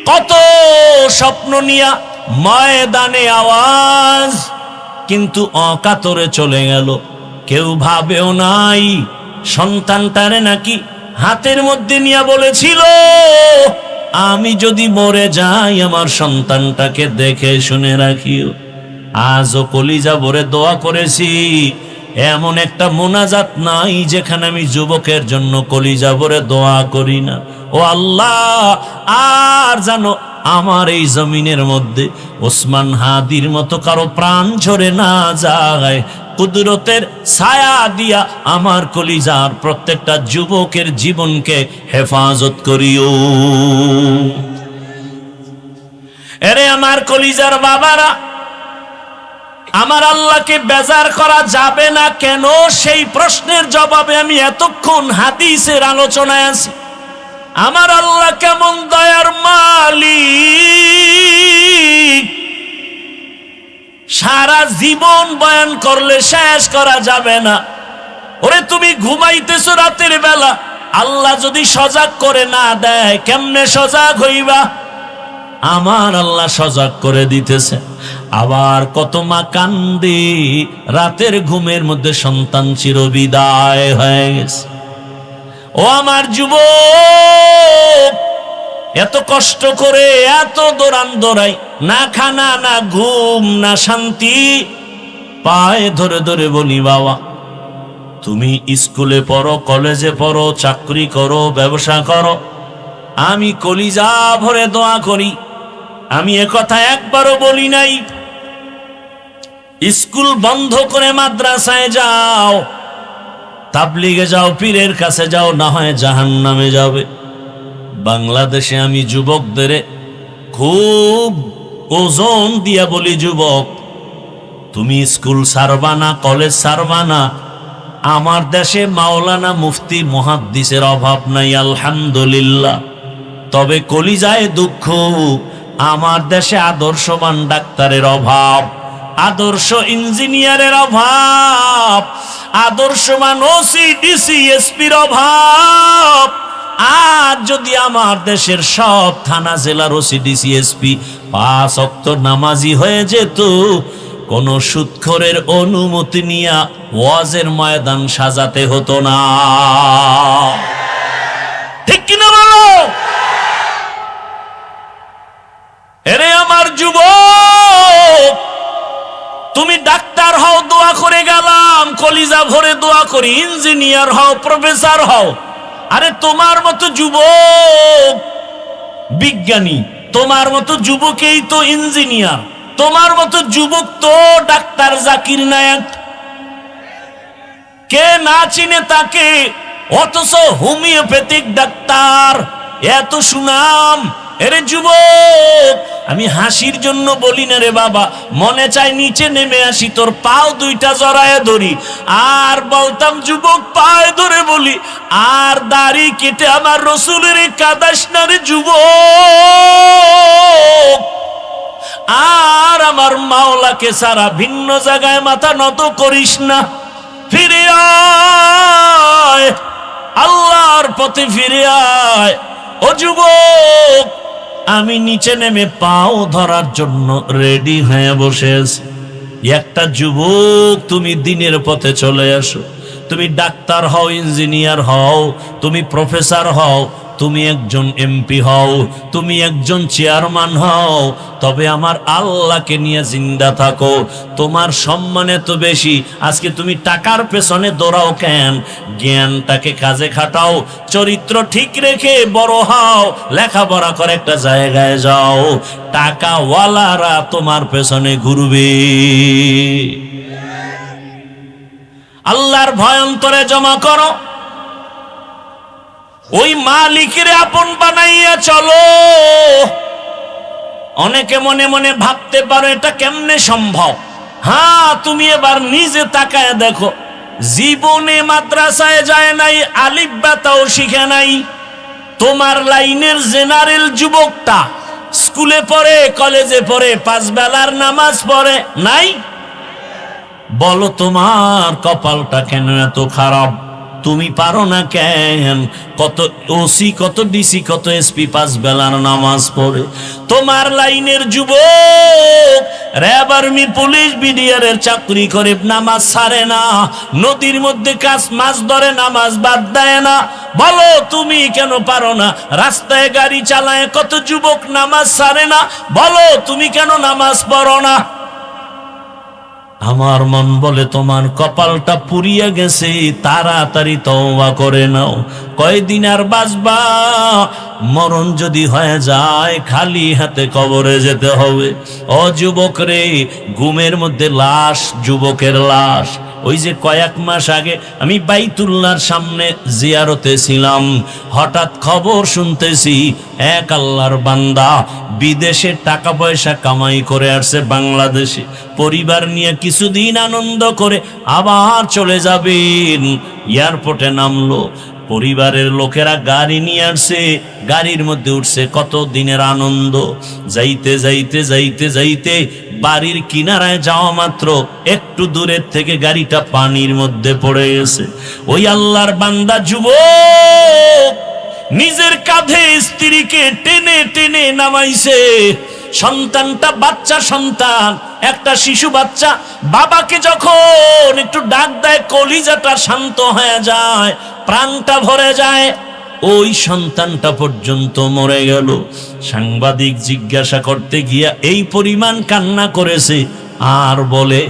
কত স্বপ্ন নিয়া ময়দানে আওয়াজ, কিন্তু অকাতরে চলে গেল। কেউ ভাবেও নাই সন্তানটারে নাকি হাতের মধ্যে নিয়ে বলেছিল, আমি যদি মরে যাই আমার সন্তানটাকে দেখে শুনে রাখিও। আজও কলিজা ভরে দোয়া করেছি, এমন একটা মোনাজাত নাই যেখানে আমি যুবকের জন্য কলিজা ভরে দোয়া করি না। ও আল্লাহ, আর জানো আমার এই জমিনের মধ্যে ওসমান হাদির মতো কারো প্রাণ ঝরে না যায়। কুদরতের ছায়া দিয়া আমার কলিজার প্রত্যেকটা যুবকের জীবনকে হেফাজত করিও। এরে আমার কলিজার বাবারা, আমার আল্লাহকে বেজার করা যাবে না কেন, সেই প্রশ্নের জবাবে আমি এতক্ষণ হাদিসের আলোচনায় আছি। আমার আল্লাহ কেমন দয়ার মালিক, সারা জীবন বয়ান করলে শেষ করা যাবে না। ওরে তুমি ঘুমাইতেছো রাতের বেলা, আল্লাহ যদি সজাগ করে না দেয় কেমনে সজাগ হইবা? আমার আল্লাহ সজাগ করে দিতেছে। আবার কত মা কান্দে, রাতের ঘুমের মধ্যে সন্তান চিরবিদায় হয়ে গেছে। ও আমার যুবক, এত কষ্ট করে এত দৌড়ান দৌড়াই, না খানা না ঘুম না শান্তি, পায়ে ধরে ধরে বলি বাবা তুমি স্কুলে পড়ো, কলেজে পড়ো, চাকরি করো, ব্যবসা করো, আমি কলিজা ভরে দোয়া করি। আমি একথা একবারও বলি নাই স্কুল বন্ধ করে মাদ্রাসায় যাও, তাবলিগে যাও, পীরের কাছে যাও, না হয় জাহান্নামে যাবে। বাংলাদেশে আমি যুবকদের খুব ওজন দিয়া বলি, যুবক তুমি স্কুল ছাড়বা না, কলেজ ছাড়বা না। আমার দেশে মাওলানা মুফতি মুহাদ্দিসের অভাব নাই আলহামদুলিল্লাহ, তবে কলিজায় দুঃখ, আমার দেশে আদর্শবান ডাক্তারের অভাব, আদর্শ ইঞ্জিনিয়ারের অভাব, আদর্শবান ওসি ডিসি এসপির অভাব। আর যদি আমার দেশের সব থানা জেলার ওসি ডিসি এসপি 5 ওয়াক্ত নামাজি হয়ে যেত, কোন সুদখোরের অনুমতি নিয়ে ওয়াজের ময়দান সাজাতে হতো না। ঠিক কিনা বলো? এরে আমার যুবক, তুমি ডাক্তার হও, দোয়া করে গেলাম, কলিজা ভরে দোয়া করি। ইঞ্জিনিয়ার হও, প্রফেসর হও, আরে তোমার মতো যুবক বিজ্ঞানী, তোমার মতো যুবকেই তো ইঞ্জিনিয়ার, তোমার মতো যুবক তো ডাক্তার জাকির নায়েক। কে না চিনে তাকে? অথচ হোমিওপ্যাথিক ডাক্তার, এত সুনাম। এরে যুবক, আমি হাসির জন্য বলি না রে বাবা, মনে চাই নিচে নেমে আসি, তোর পাও দুইটা জড়ায় ধরি, আর বলতাম যুবক পায়ে ধরে বলি, আর দাড়ি কেটে আমার রসুলের কাদাস না রে যুবক, আর আমার মাওলাকে সারা ভিন্ন জায়গায় মাথা নত করিস না। ফিরে আয়, আল্লাহর পথে ফিরে আয়। ও যুবক, আমি নিচে নেমে পাও ধরার জন্য রেডি হয়ে বসে আছি। একটা যুবক, তুমি দিনের পথে চলে আসো। তুমি ডাক্তার হও, ইঞ্জিনিয়ার হও, তুমি প্রফেসর হও, তুমি একজন এমপি হও, তুমি একজন চেয়ারম্যান হও, তবে আমার আল্লাহকে নিয়ে জিন্দা থাকো। তোমার সম্মান এত বেশি, আজকে তুমি টাকার পেছনে দৌড়াও কেন? জ্ঞানটাকে কাজে খাটাও, চরিত্র ঠিক রেখে বড় হও, লেখাপড়া করে একটা জায়গায় যাও, টাকাওয়ালারা তোমার পেছনে ঘুরবে। আল্লাহর ভয় অন্তরে জমা করো, ওই মালিকের আপন বানাইয়া চলো। অনেকে মনে মনে ভাবতে পারো এটা কেমনে সম্ভব। হ্যাঁ, তুমি এবার নিজে তাকায় দেখো, জীবনে মাদ্রাসায় যায় নাই, আলিফ বা তাও শিখে নাই। তোমার লাইনের জেনারেল যুবকটা স্কুলে পড়ে, কলেজে পড়ে, 5 বেলার নামাজ পড়ে নাই? বলো তোমার কপালটা কেন এত খারাপ? তুমি পারো না কেন? কত ওসি, কত ডিসি, কত এসপি 5 বেলার নামাজ পড়ে। তোমার লাইনের যুবক র্যাব, আর্মি, পুলিশ, বিডিআরের চাকরি করে নামাজ ছাড়ে না, নদীর মধ্যে মাছ ধরে নামাজ বাদ দেয় না। বলো তুমি কেন পারো না? রাস্তায় গাড়ি চালায় কত যুবক নামাজ ছাড়ে না, বলো তুমি কেন নামাজ পড়ো না? আমার মন বলে তোমার কপালটা পুড়িয়া গেছে, তাড়াতাড়ি তওবা করে নাও। কয়দিন আর বাঁচবা? মরণ যদি হয়ে যায় খালি হাতে কবরে যেতে হবে। ও যুবক রে, ঘুমের মধ্যে লাশ, যুবকের লাশ। ওই যে কয়েক মাস আগে আমি বাইতুল্লাহর সামনে জিয়ারতে ছিলাম, হঠাৎ খবর শুনতেছি এক আল্লাহর বান্দা বিদেশে টাকা পয়সা কামাই করে আসছে, বাংলাদেশে পরিবার নিয়ে কিছুদিন আনন্দ করে আবার চলে যাবেন। এয়ারপোর্টে নামলো, পরিবারের লোকেরা গাড়ি নিয়ে আসছে, গাড়ির মধ্যে উঠছে, কত দিনের আনন্দ। যাইতে যাইতে যাইতে যাইতে বাড়ির কিনারায় যাওয়া মাত্র একটু দূরের থেকে গাড়িটা পানির মধ্যে পড়ে গেছে। ওই আল্লাহর বান্দা যুবক নিজের কাঁধে স্ত্রীকে টেনে টেনে নামাইছে। সন্তানটা বাচ্চা সন্তান, একটা শিশু বাচ্চা, বাবাকে যখন একটু ডাক দেয় কলিজাটা শান্ত হয়ে যায়, প্রাণটা ভরে যায়। ওই সন্তানটা পর্যন্ত মরে গেল। সাংবাদিক জিজ্ঞাসা করতে গিয়া এই পরিমাণ কান্না করেছে। আর বলে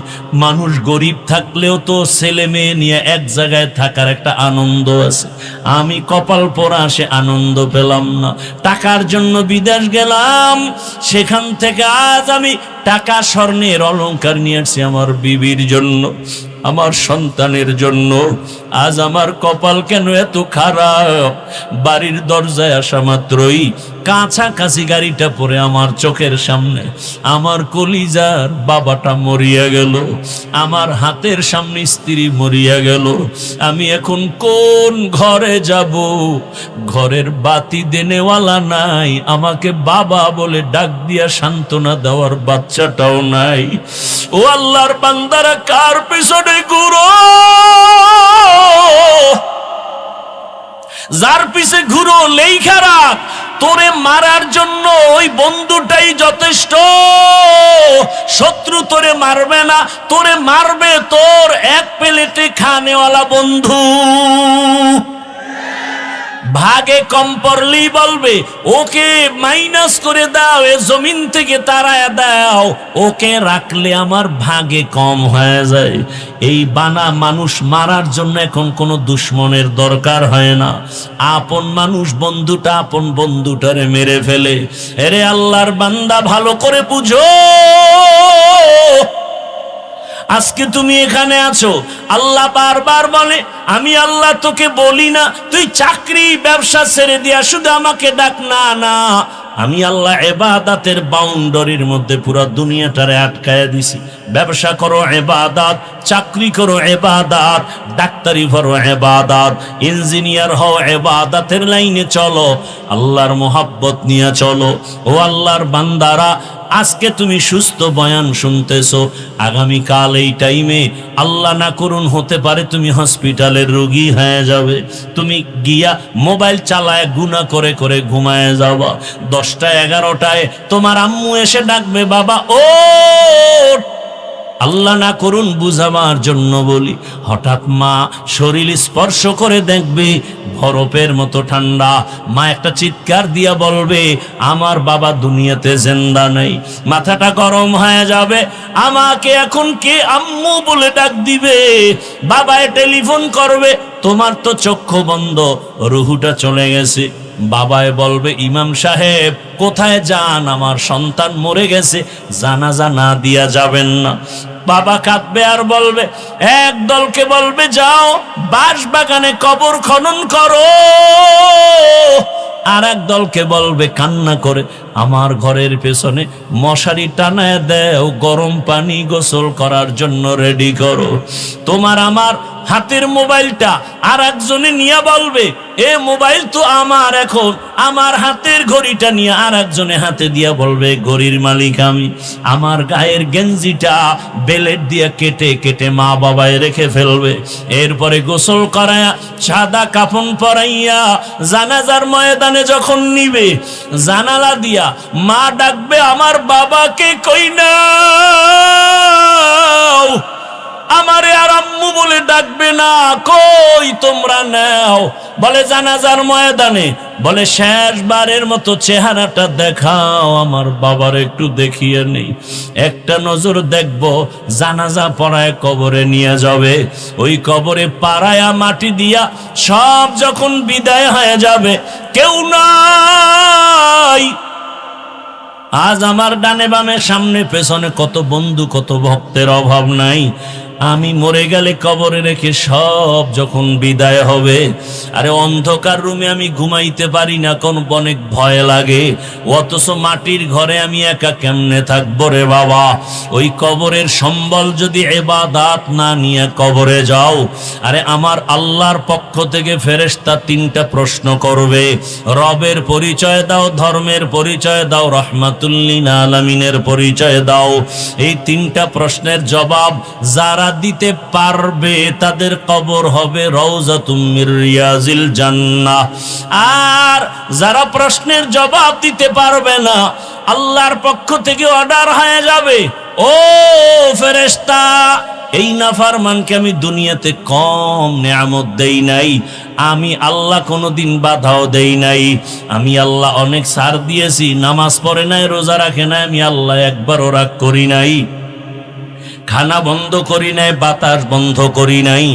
মানুষ গরিব থাকলেও তো ছেলে মেয়ে নিয়ে এক জায়গায় থাকার একটা আনন্দ আছে, আমি কপাল পোড়া সে আনন্দ পেলাম না। টাকার জন্য বিদেশ গেলাম, সেখান থেকে আজ আমি টাকা স্বর্ণের অলংকার নিয়ে আসছি আমার বিবির জন্য, আমার সন্তানের জন্য। আজ আমার কপাল কেন এত খারাপ? বাড়ির দরজায় আসা মাত্রই কাছাকাছি গাড়িটা পড়ে আমার চোখের সামনে আমার কলিজার বাবাটা মরিয়া গেল, আমার হাতের সামনে স্ত্রী মরিয়া গেল। আমি এখন কোন ঘরে যাব? ঘরের বাতি দেনেওয়ালা নাই, আমাকে বাবা বলে ডাক দিয়া সান্ত্বনা দেওয়ার বাচ্চাটাও নাই। ও আল্লাহর বান্দারা, কার পেছনে ঘুরো? যার পিছে ঘুরো লেই খারাপ। তোরে মারার জন্য ওই বন্ধুটাই যথেষ্ট। শত্রু তোরে মারবে না, তোরে মারবে তোর এক প্লেটে খানেওয়ালা বন্ধু। ভাগে কম পড়লেই বলবে ওকে মাইনাস করে দাও, এ জমিন থেকে তাড়ায় দাও, ওকে রাখলে আমার ভাগে কম হয়ে যায়। এই বানা মানুষ মারার জন্য এখন কোনো দুশ্মনের দরকার হয় না। আপন মানুষ বন্ধুটা আপন বন্ধুটারে মেরে ফেলে। এরে আল্লাহর বান্দা, ভালো করে বুঝো। আজকে তুমি এখানে আছো, আল্লাহ বারবার বলে আমি আল্লাহ তোকে বলি না তুই চাকরি ব্যবসা ছেড়ে দিয়া শুধু আমাকে ডাক না। না, আমি আল্লাহ ইবাদতের বাউন্ডারির মধ্যে পুরো দুনিয়াটারে আটকায়া দিছি। ব্যবসা করো ইবাদত, চাকরি করো ইবাদত, ডাক্তারি করো ইবাদত, ইঞ্জিনিয়ার হও ইবাদতের লাইনে চলো, আল্লাহর মোহাব্বত নিয়ে চলো। ও আল্লাহর বান্দারা, আজকে তুমি সুস্থ বয়ান শুনতেছো, আগামীকাল এই টাইমে আল্লাহ না করুন হতে পারে তুমি হসপিটালের রোগী হয়ে যাবে। তুমি গিয়া মোবাইল চালায় গুনাহ করে করে ঘুমায় যাবা। 10টা 11টায় তোমার আম্মু এসে ডাকবে, বাবা ও আল্লাহ না করুন বুঝাবার জন্য বলি, হঠাৎ মা শরীর স্পর্শ করে দেখবে বরফের মতো ঠান্ডা। মা একটা চিৎকার দিয়া বলবে আমার বাবা দুনিয়াতে জিন্দা নেই। মাথাটা গরম হয়ে যাবে, আমাকে এখন কে আম্মু বলে ডাক দিবে, বাবায় টেলিফোন করবে, তোমার তো চক্ষু বন্ধ, রুহুটা চলে গেছে। বাবায় বলবে ইমাম সাহেব কোথায় যান, আমার সন্তান মরে গেছে, জানাজা না দিয়া যাবেন না। বাবা কাঁদবে আর বলবে, এক দলকে বলবে যাও বাঁশ বাগানে কবর খনন করো, আর এক দলকে বলবে কান্না করে আমার ঘরের পেছনে মশারি টানায় দেও, গরম পানি গোসল করার জন্য রেডি করো। তোমার আমার হাতের মোবাইলটা আর একজনে নিয়ে বলবে এ মোবাইল তো আমার, এখন আমার হাতের ঘড়িটা নিয়ে আর একজনে হাতে দিয়া বলবে ঘড়ির মালিক আমি। আমার গায়ের গেঞ্জিটা বেলেট দিয়ে কেটে কেটে মা বাবায় রেখে ফেলবে। এরপরে গোসল করায়া সাদা কাফন পরাইয়া জানাজার ময়দানে যখন নিবে, জানালা দিয়া মা ডাকবে আমার বাবাকে কই নাও, আমারে আর আম্মু বলে ডাকবে না, কই তোমরা নাও। বলে জানাজার ময়দানে, বলে শেষবারের মতো চেহারাটা দেখাও, আমার বাবার একটু দেখিয়ে নেই, একটা নজর দেখবো। জানাজা পড়ায় কবরে নিয়ে যাবে, ওই কবরে পাড়ায়া মাটি দিয়া সব যখন বিদায় হয়ে যাবে, কেউ নাই। আজ আমার ডানে বামে সামনে পেছনে কত বন্ধু কত ভক্তের অভাব নাই। আমি মরে গেলে কবরে রেখে সব যখন বিদায় হবে, আরে অন্ধকার রুমে আমি ঘুমাইতে পারি না, কোন অনেক ভয় লাগে। অথচ মাটির ঘরে আমি একা কেমনে থাকবো রে বাবা। ওই কবরের সম্বল যদি ইবাদত না নিয়ে কবরে যাও, আরে আমার আল্লাহর পক্ষ থেকে ফেরেশতা তিনটা প্রশ্ন করবে। রবের পরিচয় দাও, ধর্মের পরিচয় দাও, রহমাতুল লিল আলামিনের পরিচয় দাও। এই তিনটা প্রশ্নের জবাব যারা দিতে পারবে তাদের কবর হবে রওজাতুম মির রিয়াজিল জান্নাহ। আর যারা প্রশ্নের জবাব দিতে পারবে না, আল্লাহর পক্ষ থেকে অর্ডার হয়ে যাবে, ও ফেরেশতা, এই নাফরমানকে আমি দুনিয়াতে কম নেয়ামত দেই নাই, আমি আল্লাহ কোনোদিন বাধাও দেই নাই, আমি আল্লাহ অনেক ছাড় দিয়েছি, নামাজ পড়ে নাই, রোজা রাখে নাই, আমি আল্লাহ একবারও রাগ করি নাই, খানা বন্ধ করি নাই, বাতাস বন্ধ করি নাই,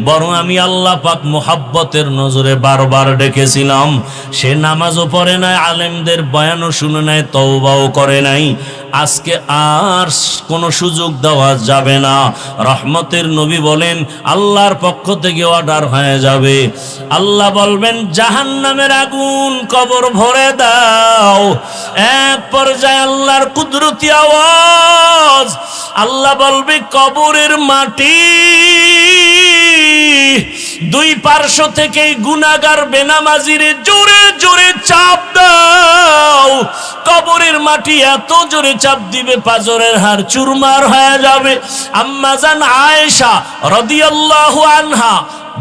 বরং আমি আল্লাহ পাক মুহাব্বতের নজরে বারবার ডেকেছিলাম। সে নামাজও পড়ে নাই, আলেমদের বয়ানও শুনে নাই, তওবাও করে নাই। আজকে আর কোনো সুযোগ দেওয়া যাবে না। রহমতের নবী বলেন আল্লাহর পক্ষ থেকে অর্ডার হয়ে যাবে। আল্লাহ বলবেন জাহান্নামের আগুন কবর ভরে দাও। এক পর্যায়ে আল্লাহর কুদরতি আওয়াজ, আল্লাহ বলবে কবরের মাটি দুই পার্শ্ব থেকে গুনাহগার বেনামাজিরে জোরে জোরে চাপ দাও। কবরের মাটি এত জোরে চাপ দিবে পাজরের হাড় চুরমার হয়ে যাবে। আম্মা জান আয়েশা রাদিয়াল্লাহু আনহা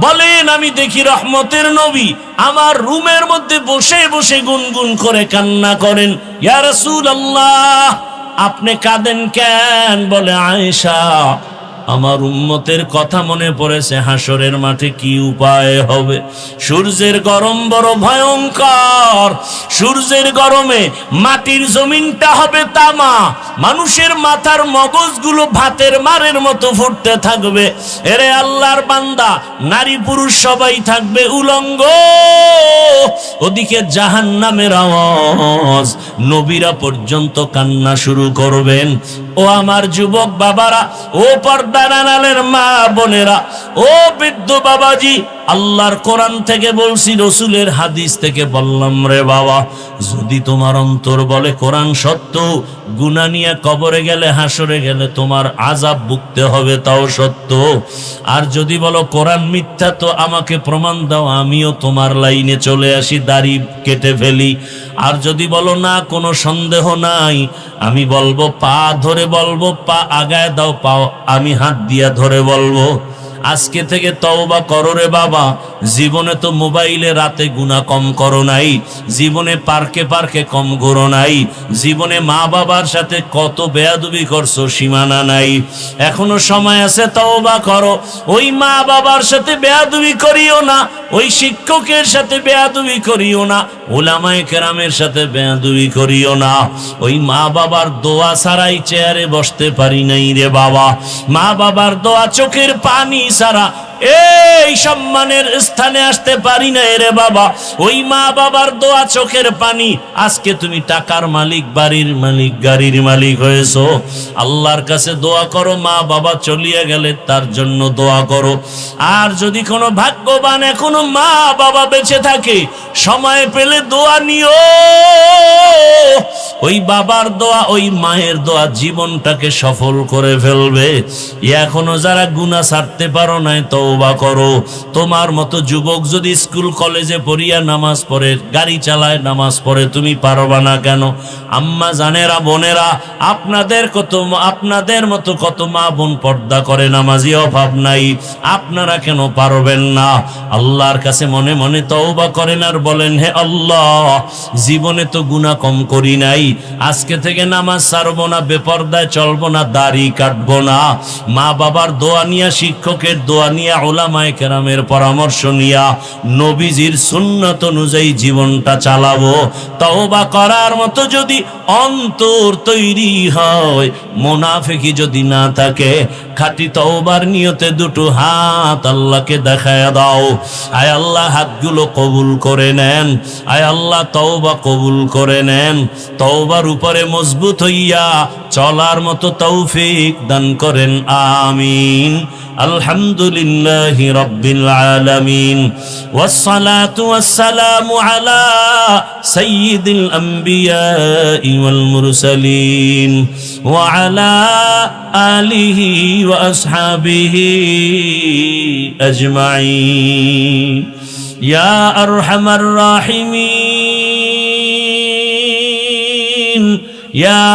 বলেন, আমি দেখি রহমতের নবী আমার রুমের মধ্যে বসে বসে গুনগুন করে কান্না করেন। ইয়া রাসূলুল্লাহ, আপনি কাঁদেন কেন? বলে আয়েশা, আমার উম্মতের কথা মনে পড়েছে, হাসরের মাঠে কি উপায় হবে। সূর্যের গরম বড় ভয়ঙ্কর, সূর্যের গরমে মাটির জমিনটা হবে তামা, মানুষের মাথার মগজগুলো ভাতের মারের মতো ফুটতে থাকবে। এরে আল্লাহর বান্দা, নারী পুরুষ সবাই থাকবে উলঙ্গ। ওদিকে জাহান্নামের আওয়াজ, নবীরা পর্যন্ত কান্না শুরু করবেন। ও আমার যুবক বাবারা, ও পর্দার আড়ালের মা বোনেরা, ও বৃদ্ধ বাবাজি, আল্লাহর কোরআন থেকে বলছি, রসুলের হাদিস থেকে বললাম, রে বাবা, যদি তোমার অন্তর বলে কোরআন সত্য, গুনাহ নিয়ে কবরে গেলে হাসরে গেলে তোমার আযাব ভুগতে হবে, তাও সত্য। আর যদি বলো কোরআন মিথ্যা, তো আমাকে প্রমাণ দাও, আমিও তোমার লাইনে চলে আসি, দাড়ি কেটে ফেলি। আর যদি বলো না, কোনো সন্দেহ নাই, আমি বলবো পা ধরে বলবো, পা আগায় দাও, পাও আমি হাত দিয়া ধরে বলবো। আজকে থেকে তওবা করো রে বাবা। জীবনে তো মোবাইলে রাতে গুনাহ কম করো নাই, জীবনে পার্কে পার্কে কম ঘোরো নাই, জীবনে মা বাবার সাথে কত বেয়াদবি করছো সীমানা নাই। এখনো সময় আছে, তওবা করো। ওই মা বাবার সাথে বেয়াদবি করিও না, ওই শিক্ষকের সাথে বেয়াদবি করিও না, উলামায়ে কেরামের সাথে বেয়াদবি করিও না। ওই মা বাবার দোয়া ছাড়াই চেয়ারে বসতে পারি নাই রে বাবা। মা বাবার দোয়া, চোখের পানি ছাড়া এই সম্মানের স্থানে আসতে পারি না রে বাবা। ওই মা বাবার দোয়া, চোখের পানি, আজকে তুমি টাকার মালিক, বাড়ির মালিক, গাড়ির মালিক হয়েছো। আল্লাহর কাছে দোয়া করো, মা বাবা চলিয়ে গেলে তার জন্য দোয়া করো। আর যদি কোনো ভাগ্যবান এখনো মা বাবা বেঁচে থাকে, সময় পেলে দোয়া নিও। ওই বাবার দোয়া, ওই মায়ের দোয়া জীবনটাকে সফল করে ফেলবে। এখনো যারা গুনাহ ছাড়তে পারো নাই, তওবা করো। তোমার মতো যুবক যদি স্কুল কলেজে পড়িয়া নামাজ পড়ে, গাড়ি চালায় নামাজ পড়ে, তুমি পারবা না কেন? আম্মা জানেরা, বোনেরা, আপনাদের মতো কত মা বোন পর্দা করে, নামাজি অভাব নাই, আপনারা কেন পারবেন না? আল্লাহর কাছে মনে মনে তওবা করেন আর বলেন, হে আল্লাহ, জীবনে তো গুনাহ কম করি নাই, আজকে থেকে নামাজ ছাড়বো না, বেপরদায় চলবো না, দাড়ি কাটবো না। মা বাবার দোয়া নিয়া, শিক্ষকের দোয়া নিয়া, উলামায়ে কেরামের পরামর্শ নিয়া, নবীজির সুন্নাত অনুযায়ী জীবনটা চালাবো। তওবা করার মতো যদি অন্তর তৈরি হয়, মুনাফিকি যদি না থাকে, খাঁটি তওবার নিয়তে দুটো হাত আল্লাহকে দেখায়া দাও। আয় আল্লাহ, হাতগুলো কবুল করে নেন। আয় আল্লাহ, তওবা কবুল করে নেন। তওবার উপরে মজবুত হইয়া চলার মতো তৌফিক দান করেন, আমিন। আলহামদুলিল্লাহি রাব্বিল আলামিন, ওয়াসসালাতু ওয়াসসালামু আলা সাইয়্যিদিল আমবিয়াই ওয়াল মুরসালিন ওয়া আলা আলিহি ওয়া আসহাবিহি আজমাইন। ইয়া আরহামার রাহিমিন, ইয়া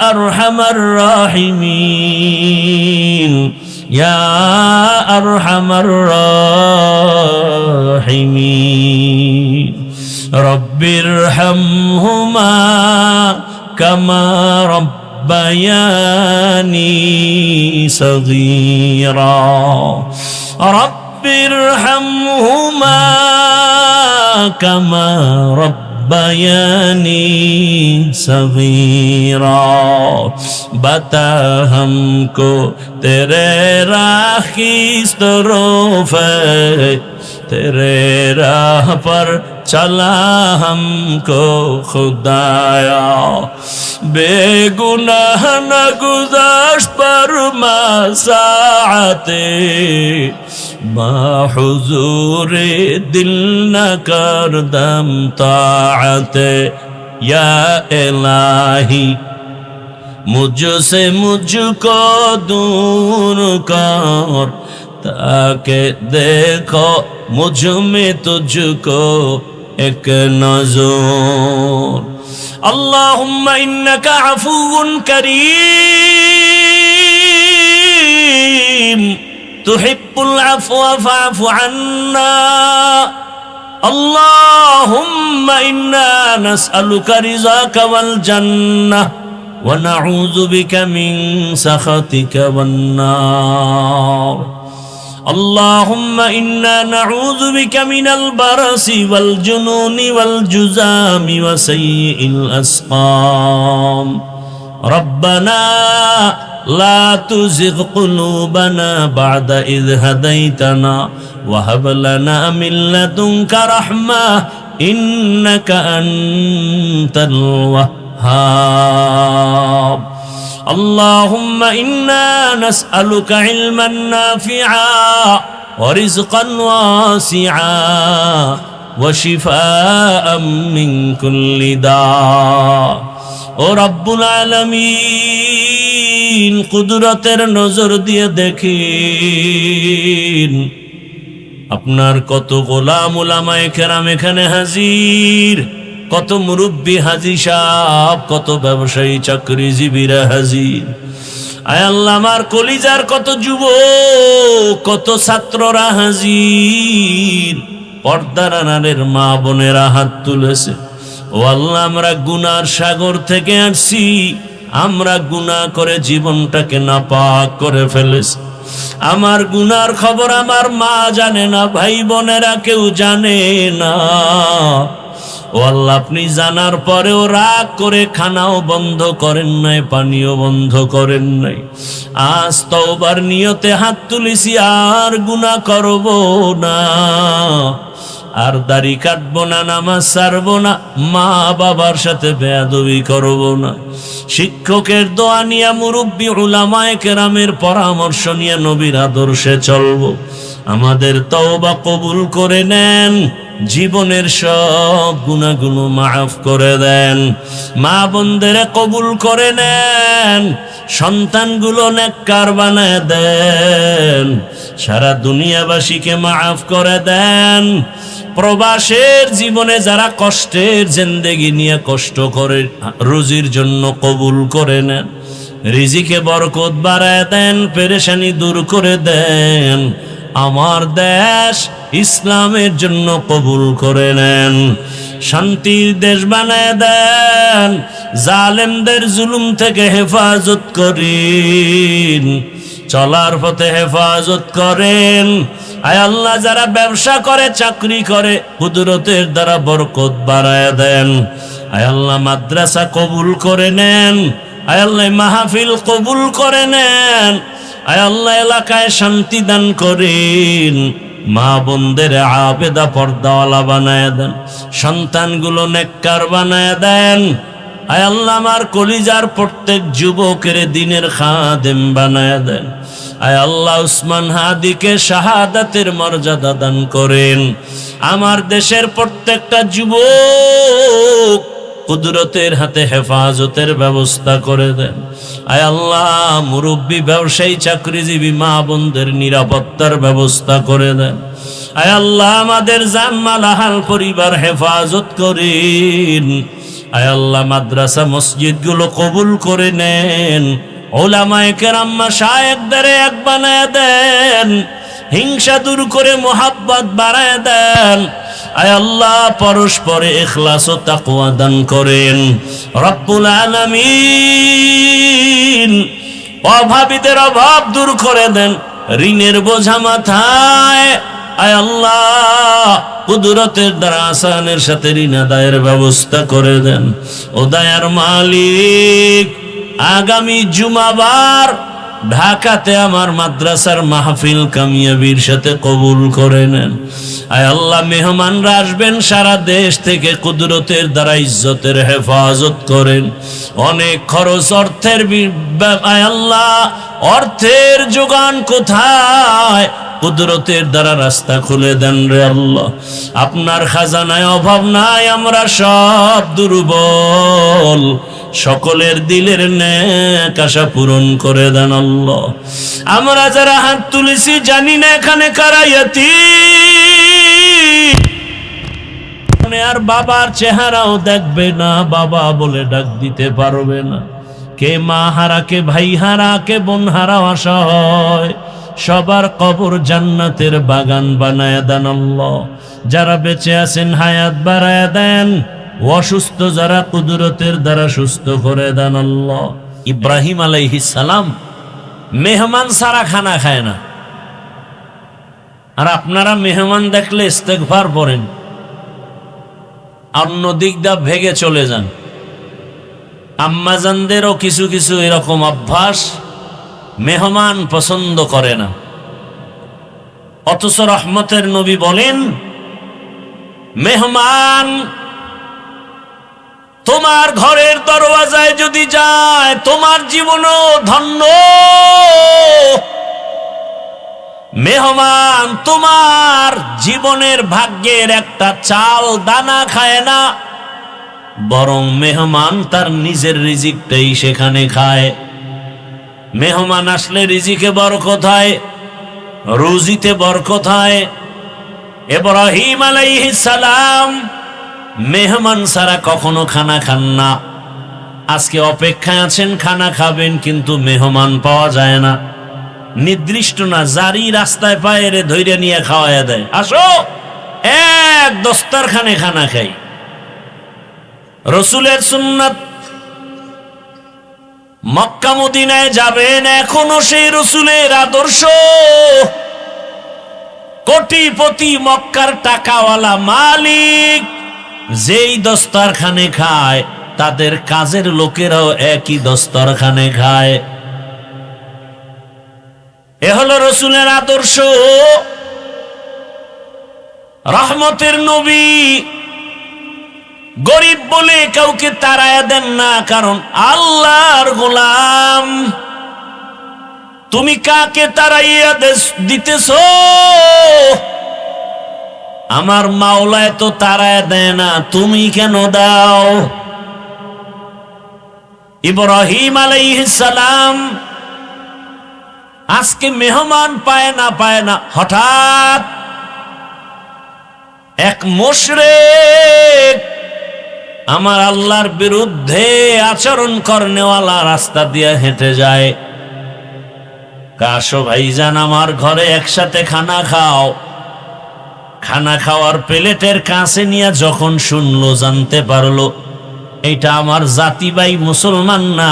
আরহামার রাহিমিন, ইয়া আরহামার রাহিমিন। রব্বিরহামহুমা কামা রব্বায়ানি সগীরা। রব্বিরহামহুমা কামা रब्बयानी सगीरा। बता हमको तेरे राह तेरे राह पर चला हमको खुदाया। बेगुनाह न गुज़श्त पर मसाअते, हुजूरे दिल न कर दम ताअते। या इलाही मुझसे मुझको दूर कर, ताकि देखो मुझ में तुझको एक नज़र। अल्लाहुम्मा इन्नका अफ़ुव्वुन करीम, तुहिब्बुल अफ़्वा फ़अफ़ु अन्ना। अल्लाहुम्मा इन्ना नस्अलुका रिज़ाका वल जन्नह व नऊज़ु बिका मिन सख़तिका वन नार। اللهم إنا نعوذ بك من البرص والجنون والجذام وسيء الأسقام. ربنا لا تزغ قلوبنا بعد إذ هديتنا وهب لنا من لدنك رحمة إنك أنت الوهاب. اللهم إنا نسألك علما نافعا ورزقا واسعا وشفاء من كل داء। ও রব্বুল আলামিন, কুদরতের নজর দিয়ে দেখিন, আপনার কত গোলাম উলামায়ে কেরাম এখানে হাজির, কত মুরব্বী হাজী সাহেব, কত ব্যবসায়ী চাকরিজীবীরা হাজির। আয় আল্লাহ, আমার কলিজার কত যুবক, কত ছাত্ররা হাজির, পর্দার আড়ালের মা বোনেরা হাত তুলেছে। ও আল্লাহ, আমরা গুনার সাগর থেকে আসছি, আমরা গুনাহ করে জীবনটাকে নাপাক করে ফেলেছি। আমার গুনার খবর আমার মা জানে না, ভাই বোনেরা কেউ জানে না। ও আল্লাহ, আপনি জানার পরেও রাগ করে খানাও বন্ধ করেন নাই, পানিও বন্ধ করেন নাই। আজ তওবার নিয়তে হাত তুলেছি, আর গুনাহ করব না, আর দাড়ি কাটবো না, নামাজ ছাড়বো না, মা বাবার সাথে বেয়াদবি করব না, শিক্ষকের দোয়া নিয়ে, মুরব্বী উলামায়ে কেরামের পরামর্শ নিয়ে নবীর আদর্শে চলবো। আমাদের তওবা কবুল করে নেন। জীবনের সব গুনাহগুলো মাফ করে দেন। মা বোনদের কবুল করে নেন, সন্তানগুলো নেককার বানায় দেন, সারা দুনিয়াবাসীকে মাফ করে দেন। প্রবাসের জীবনে যারা কষ্টের জিন্দেগি নিয়ে কষ্ট করে রুজির জন্য কবুল করে নেন, রিজিকে বরকত বাড়ায় দেন, পেরেশানি দূর করে দেন। আমার দেশ ইসলামের জন্য কবুল করে নেন, শান্তির দেশ বানায় দেন, জালেমদের জুলুম থেকে হেফাজত করেন, চলার পথে হেফাজত করেন। আয় আল্লাহ, যারা ব্যবসা করে চাকরি করে কুদরতের দ্বারা বরকত বাড়ায় দেন। আয় আল্লাহ, মাদ্রাসা কবুল করে নেন, আয় আল্লাহ মাহফিল কবুল করে নেন, আয় আল্লাহ এলাকায় শান্তি দান করেন। মা বোনদের আবেদা পর্দাওয়ালা বানায় দেন, সন্তানগুলো নেককার বানায় দেন। আয় আল্লাহ, আমার কলিজার প্রত্যেক যুবকের দিনের খাদেম বানায় দেন। আয় আল্লাহ, উসমান হাদিকে শাহাদাতের মর্যাদা দান করেন। আমার দেশের প্রত্যেকটা যুবক কুদরতের হাতে হেফাজতের ব্যবস্থা করে দেন। আয় আল্লাহ, মুরব্বী ব্যবসায়ী চাকরিজীবী মা বোনদের নিরাপত্তার ব্যবস্থা করে দেন। আয় আল্লাহ, আমাদের জানমাল আহাল পরিবার হেফাজত করেন। আয় আল্লাহ, মাদ্রাসা মসজিদগুলো কবুল করে নেন, ওলামায়ে কেরাম মাশায়েখদের এক বানায় দেন, হিংসা দূর করে মোহাব্বত বাড়ায় দেন। আয় আল্লাহ, পরস্পরে ইখলাস ও তাকওয়া দান করেন। রব্বুল আলামিন, অভাবীদের অভাব দূর করে দেন, ঋণের বোঝা মাথায়। আয় আল্লাহ, কুদরতের দ্বারা আসানের সাথে ঋণ আদায়ের ব্যবস্থা করে দেন। ও দয়ার মালিক, আগামী জুমাবার ঢাকাতে আমার মাদ্রাসার মাহফিল কামিয়াবির সাথে কবুল করে নেন। আয় আল্লাহ, মেহমানরা আসবেন সারা দেশ থেকে, কুদরতের দ্বারা ইজ্জতের হেফাজত করেন। অনেক খরচ অর্থের, আয় আল্লাহ অর্থের যোগান কোথায়? কুদরতের দ্বারা রাস্তা খুলে দেন রে আল্লাহ। আপনার খাজানায় অভাব নাই, আমরা সব দুর্বল, সকলের দিলের নেক আশা পূরণ করে দেন আল্লাহ। আমরা যারা হাত তুলেছি জানি না এখানে কারা ইয়াতীম, আর বাবার চেহারাও দেখবে না, বাবা বলে ডাক দিতে পারবে না। কে মা হারা, কে ভাই হারা, কে বোন হারা অসহায়, সবার কবর জান্নাতের বাগান বানায় দেন আল্লাহ। যারা বেঁচে আছেন হায়াত বাড়ায় দেন, অসুস্থ যারা কুদরতের দ্বারা সুস্থ করে দেন আল্লাহ। ইব্রাহিম আলাইহিস সালাম মেহমান সারা খানা খায় না, আর আপনারা মেহমান দেখলে ইস্তেগফার পড়েন, অন্য দিক দা ভেগে চলে যান। আম্মাজানদেরও কিছু কিছু এরকম অভ্যাস, মেহমান পছন্দ করে না। অথচ রহমতের নবী বলেন, মেহমান তোমার ঘরের দরওয়াজায় যদি যায়, তোমার জীবনও ধন্য। মেহমান তোমার জীবনের ভাগ্যের একটা চাল দানা খায় না, বরং মেহমান তার নিজের রিজিকটাই সেখানে খায়। মেহমান আসলে রিজিকে বরকত হয়, রুজিতে বরকত হয়। ইব্রাহিম আলাইহিস সালাম মেহমান ছাড়া কখনো খানা খান না। আজকে অপেক্ষায় আছেন, খানা খাবেন, কিন্তু মেহমান পাওয়া যায় না। নির্দিষ্ট না, জারি রাস্তায় পায়ে রে ধৈর্য নিয়ে খাওয়াইয়া দেয়, আসো এক দস্তরখানে খানা খাই। রসুলের সুন্নাত, মক্কা মদিনায় যাবেন, এখনো সেই রসুলের আদর্শ। কোটিপতি মক্কার টাকাওয়ালা মালিক যেই দস্তরখানে খায়, তাদের কাজের লোকেরাও একই দস্তরখানে খায়। এ হলো রসুলের আদর্শ। রহমতের নবী গরিব বলে কাউকে তাড়ায়া দেন না, কারণ আল্লাহর গোলাম। তুমি কাকে তাড়াইয়া দিতেছ? আমার মাওলায় তো তারায় দেয় না, তুমি কেন দাও? ইব্রাহিম আলাইহিস সালাম আজকে মেহমান পায় না, হঠাৎ এক মুশরিক আমার আল্লাহর বিরুদ্ধে আচরণ করনেওয়ালা রাস্তা দিয়ে হেঁটে যায়। কাশো ভাইজান আমার ঘরে একসাথে খানা খাও। খানা খাওয়ার প্লেটের কাছে নিয়ে যখন শুনলো, জানতে পারলো এটা আমার জাতি ভাই মুসলমান না,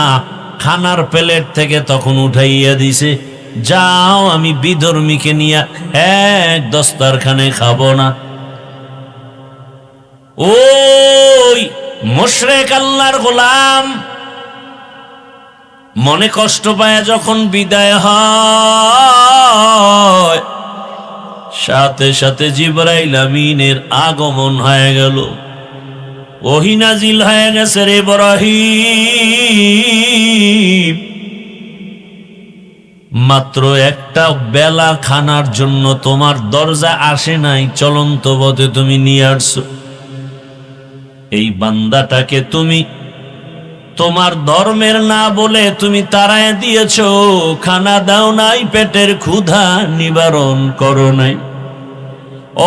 খানার প্লেট থেকে তখন উঠাইয়া দিছে, যাও আমি বিধর্মীকে নিয়ে এক দস্তরখানে খাবো না। ওই মুশরিক আল্লাহর গোলাম মনে কষ্ট পায় যখন বিদায় হয়, সাথে সাথে জিবরাইল আমিনের আগমন হয়ে গেল, ওহী নাজিল হয়ে গেছে, রে ইব্রাহিম মাত্র একটা বেলা খানার জন্য তোমার দরজা আসে নাই, চলন্ত পথে তুমি নিয়ে আসছো। এই বান্দাটাকে তুমি তোমার ধর্মের না বলে তুমি তাড়ায় দিয়েছ, খানা দাও নাই, পেটের ক্ষুধা নিবারণ করো নাই।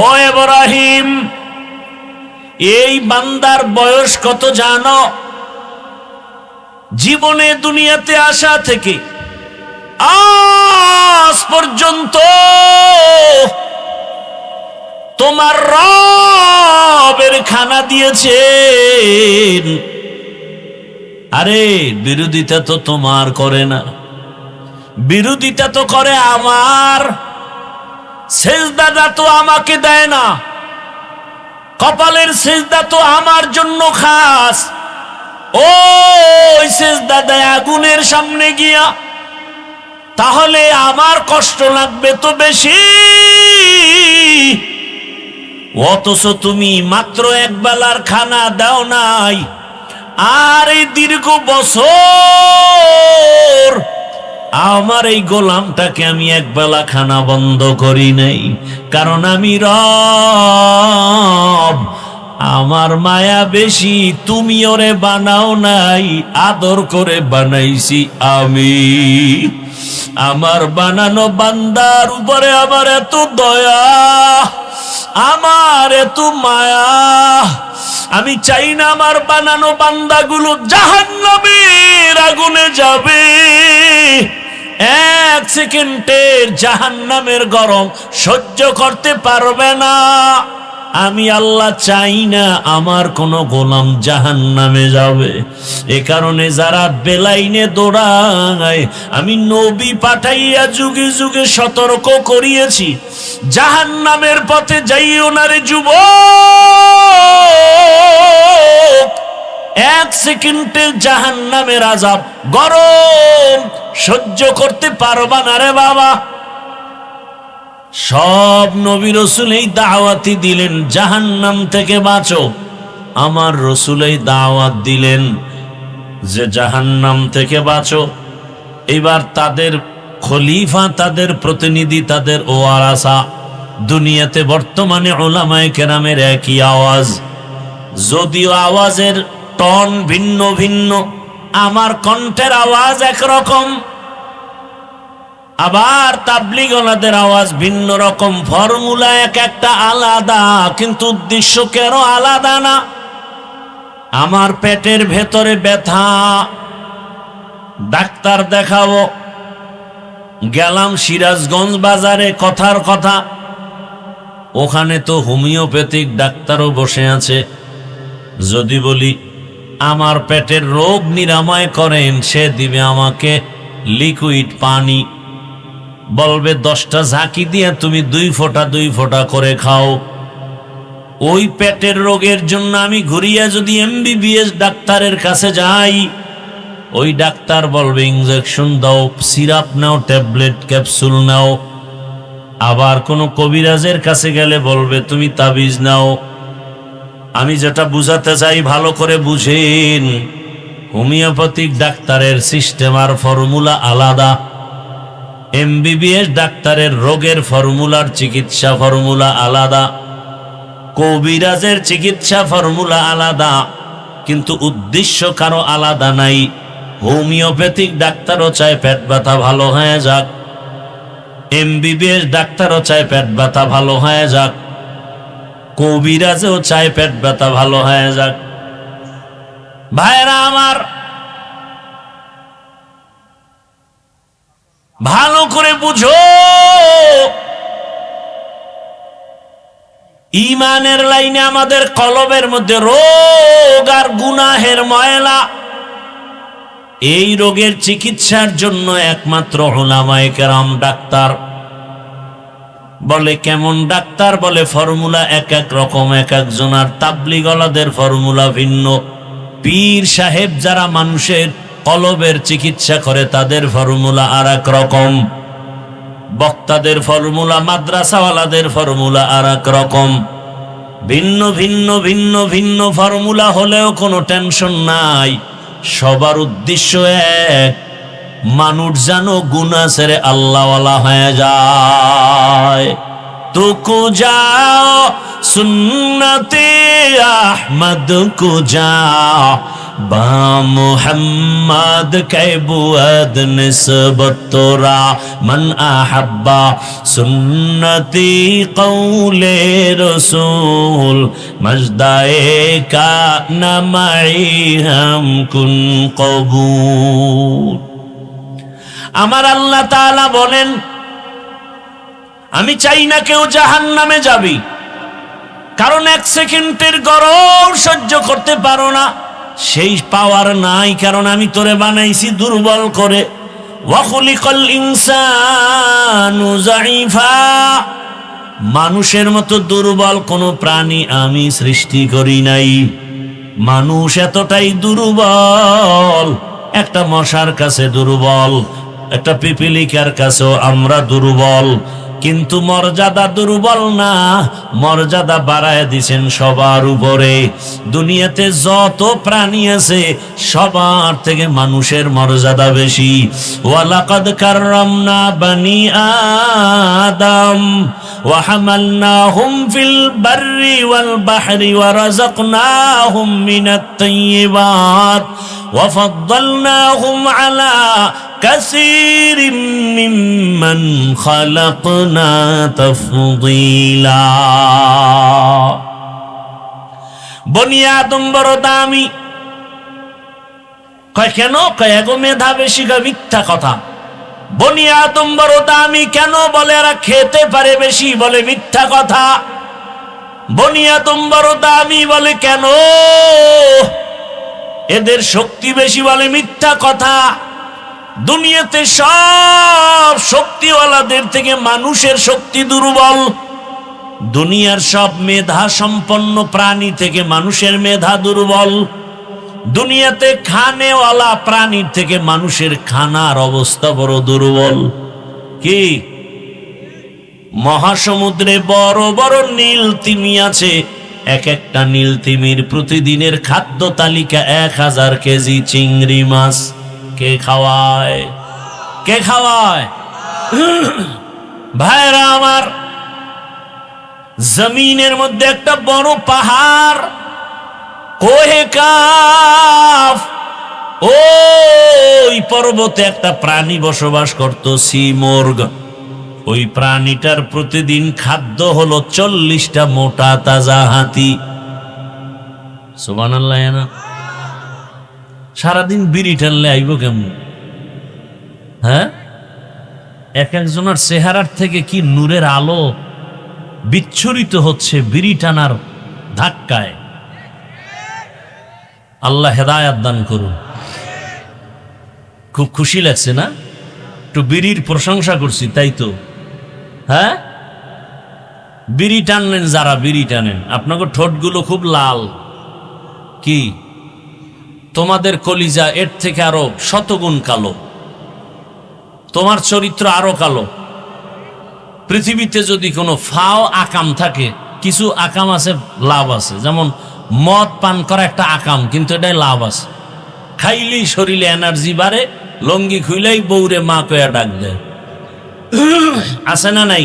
ও ইব্রাহিম, এই বান্দার বয়স কত জানো? জীবনে দুনিয়াতে আসা থেকে আজ পর্যন্ত তোমার রবের খানা দিয়েছেন। আরে বিরোধিতা তো তোমার করে না, বিরোধিতা তো করে আমার। সেজদাটা তো আমাকে দেয় না, কপালের সেজদা তো আমার জন্য খাস। ওই সেজদা দেয় আগুনের সামনে গিয়া, তাহলে আমার কষ্ট লাগবে তো বেশি। অথচ তুমি মাত্র এক বেলার খানা দাও নাই, আর এই দীর্ঘ বছর আমার এই গোলামটাকে আমি এক বেলা খানা বন্ধ করি নাই, কারণ আমি রব, আমার মায়া বেশি। তুমি ওরে বানাও নাই, আদর করে বানাইছি আমি। আমার বানানো বান্দার উপরে আমার এত দয়া, আমার এত মায়া, আমি চাই না আমার বানানো বান্দাগুলো জাহান্নামের আগুনে যাবে। এক সেকেন্ডের জাহান্নামের গরম সহ্য করতে পারবে না। আমি আল্লাহ চাই না আমার কোন গোলাম জাহান্নামে যাবে। এ কারণে যারা বেলাইনে দৌড়ায়, আমি নবী পাঠাইয়া যুগে যুগে সতর্ক করিয়েছি, জাহান্নামের পথে যাইও না রে যুবক। এক সেকেন্ডের জাহান্নামের আযাব গরম সহ্য করতে পারবা না রে বাবা। সব নবী রাসূল এই দাওয়াতই দিলেন জাহান্নাম থেকে বাঁচো। আমার রাসূল এই দাওয়াত দিলেন যে জাহান্নাম থেকে বাঁচো। এবার তাদের খলিফা, তাদের প্রতিনিধি, তাদের ওয়ারাসা, দুনিয়াতে বর্তমানে উলামায়ে কেরামের একই আওয়াজ, যদিও আওয়াজের টন ভিন্ন ভিন্ন, আমার কণ্ঠের আওয়াজ একরকম, আবার তাবলীগওয়ালাদের আওয়াজ ভিন্ন রকম, ফর্মুলা এক একটা আলাদা, কিন্তু উদ্দেশ্য কেন আলাদা না? আমার পেটের ভেতরে ব্যথা, ডাক্তার দেখাবো, গেলাম সিরাজগঞ্জ বাজারে, কথার কথা ওখানে তো হোমিওপ্যাথিক ডাক্তারও বসে আছে। যদি বলি আমার পেটের রোগ নিরাময় করেন, সে দিবে আমাকে লিকুইড পানি, বলবে 10টা ঝাঁকি দিয়ে তুমি 2 ফোঁটা করে খাও। ওই পেটের রোগের জন্য আমি ঘুরিয়া যদি MBBS ডাক্তারের কাছে যাই, ওই ডাক্তার বলবে ইনজেকশন দাও, সিরাপ নাও, ট্যাবলেট ক্যাপসুল নাও। আবার কোনো কবিরাজের কাছে গেলে বলবে তুমি তাবিজ নাও। আমি যেটা বুঝাতে চাই ভালো করে বুঝেন, হোমিওপ্যাথিক ডাক্তারের সিস্টেম আর ফর্মুলা আলাদা, MBBS ডাক্তারের রোগের ফর্মুলার চিকিৎসা ফর্মুলা আলাদা। কবিরাজের চিকিৎসা ফর্মুলা আলাদা, কিন্তু উদ্দেশ্য কারো আলাদা নাই। হোমিওপ্যাথিক ডাক্তারও চায় পেট ব্যথা ভালো হয়ে যাক, এমবিবিএস ডাক্তারও চায় পেট ব্যথা ভালো হয়ে যাক, কবিরাজও চায় পেট ব্যথা ভালো হয়ে যাক। ভাইরা আমার, ভালো করে বুঝো, ঈমানের লাইনে আমাদের কলবের মধ্যে রোগ আর গুনাহের ময়লা, এই রোগের চিকিৎসার জন্য একমাত্র উলামায়ে কেরাম ডাক্তার। বলে কেমন ডাক্তার? বলে ফর্মুলা এক এক রকম, এক একজনার। তাবলীগওয়ালাদের ফর্মুলা ভিন্ন, পীর সাহেব যারা মানুষের কলবের চিকিৎসা করে তাদের ফর্মুলা আর এক রকম, বক্তাদের ফর্মুলা, মাদ্রাসাওয়ালাদের ফর্মুলা আর এক রকম। ভিন্ন ভিন্ন ভিন্ন ভিন্ন ফর্মুলা হলেও কোনো টেনশন নাই, সবার উদ্দেশ্য এক, মানুষ যেন গুনাহ ছেড়ে আল্লাহওয়ালা হয়ে যায়। তুকু যাও সুন্নতে আহমদ কু যাও, বা মুহাম্মদ কে বুয়াদ নিসবত তোরা, মান আহাব্বা সুন্নতি কৌলে রসূল, মজদায়ে কা নামাই হাম কুন কবুল। আমার আল্লাহ তাআলা বলেন, আমি চাই না কেউ জাহান্নামে যাবি, কারণ এক সেকেন্ডের গরম সহ্য করতে পারো না, সেই পাওয়ার নাই, কারণ আমি তোরে বানাইছি দুর্বল করে। ওয়া খুলিকাল ইনসানু যায়ীফা, মানুষের মতো দুর্বল কোন প্রাণী আমি সৃষ্টি করি নাই। মানুষ এতটাই দুর্বল, একটা মশার কাছে দুর্বল, একটা পিপিলিকার কাছেও আমরা দুর্বল, কিন্তু মর্যাদা দুর্বল না, মর্যাদা বাড়ায় দিছেন সবার উপরে। দুনিয়াতে যত প্রাণী আছে সবার থেকে মানুষের মর্যাদা বেশি। ওয়ালাকাদ কাররামনা বানি আদম ওয়া হামালনাহুম ফিল বাররি ওয়াল বাহরি ওয়া রাযাকনাহুম মিনাত তাইয়্যিবাত ওয়া ফাদ্দালনাহুম আলা কাসীরিম মিম্মান খালাকনা তাফদীলা। বনি আদম বড় দামি। কয় কেন? কয় এগো মেধা বেশি। কয় মিথ্যা কথা। বনি আদম বড় দামি কেন? বলে এরা খেতে পারে বেশি। বলে মিথ্যা কথা। বনি আদম বড় দামি বলে কেন? এদের শক্তি বেশি। বলে মিথ্যা কথা। দুনিয়াতে সব শক্তিওয়ালাদের থেকে মানুষের শক্তি দুর্বল। দুনিয়ার সব মেধা সম্পন্ন প্রাণী থেকে মানুষের মেধা দুর্বল। দুনিয়াতে খানেওয়ালা প্রাণীর থেকে মানুষের খানার অবস্থা বড় দুর্বল। কি? মহাসমুদ্রে বড় বড় নীল তিমি আছে। এক একটা নীল তিমির প্রতিদিনের খাদ্য তালিকা 1000 কেজি চিংড়ি মাছ। কে খাওয়ায়? কে খাওয়ায়? ভাইরা আমার, জমিনের মধ্যে একটা বড় পাহাড়, কোহে কাফ, ওই পর্বতে একটা প্রাণী বসবাস করত, সিমর্গ। ওই প্রাণীটার প্রতিদিন খাদ্য হলো 40টা মোটা তাজা হাতি। সুবহানাল্লাহ। না সারাদিন বিড়ি টানলে আইব কেমন? হ্যাঁ, এক একজনের চেহারার থেকে কি নূরের আলো বিচ্ছুরিত হচ্ছে বিড়ি টানার ধাক্কায়। আল্লাহ হেদায়াত দান করুন। খুব খুশি লাগছে না? একটু বিড়ির প্রশংসা করছি, তাই তো? হ্যাঁ, বিড়ি টানেন যারা, বিড়ি টানেন, আপনাকে ঠোঁটগুলো খুব লাল। কি? তোমাদের কলিজা এর থেকে আরো শতগুণ কালো, তোমার চরিত্র আরো কালো। পৃথিবীতে যদি কোনো ফাও আকাম থাকে, কিছু আকাম আছে, লাভ আছে। যেমন মদ পান করা একটা আকাম, কিন্তু এটাই লাভ আছে। খাইলেই শরীরে এনার্জি বাড়ে, লঙ্গি খুইলেই বউরে মা কয়া ডাক দেয়। আছে না নাই?